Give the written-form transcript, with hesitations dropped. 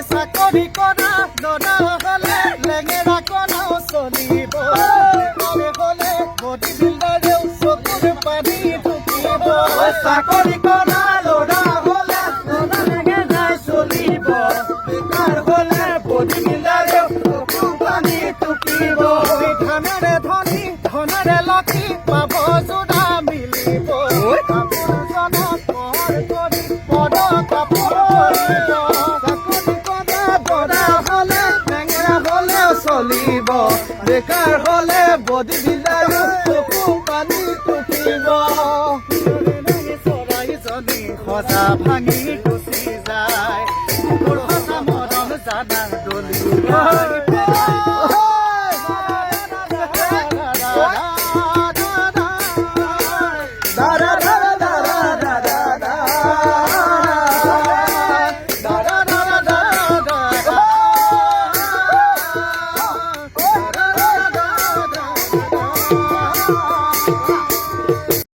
চাকৰি কৰা ল'ৰা হ'লে লেঙেৰা কণাও চলিব হ'লে বডি বিল্ডাৰেও চকুৰ পানী ঢুকিব চাকৰি কৰা ল'ৰা হ'লে লেঙেৰাই চলিব বেকাৰ হ'লে বডি বিল্ডাৰেও চকুৰ পানী ঢুকিব ধনেৰে ধনী ধনেৰে লক্ষী পাব যোৰা মিলিব কাপোৰজনক পৰ কৰি পদ কাপোৰ কৰিব চলিব বেকাৰ হ'লে বডি বিল্ডাৰো চকু পানী টুকিব চৰাইজনী সজা ভাঙি গুচি যায় কুকুৰ সজা মৰম জানা দলি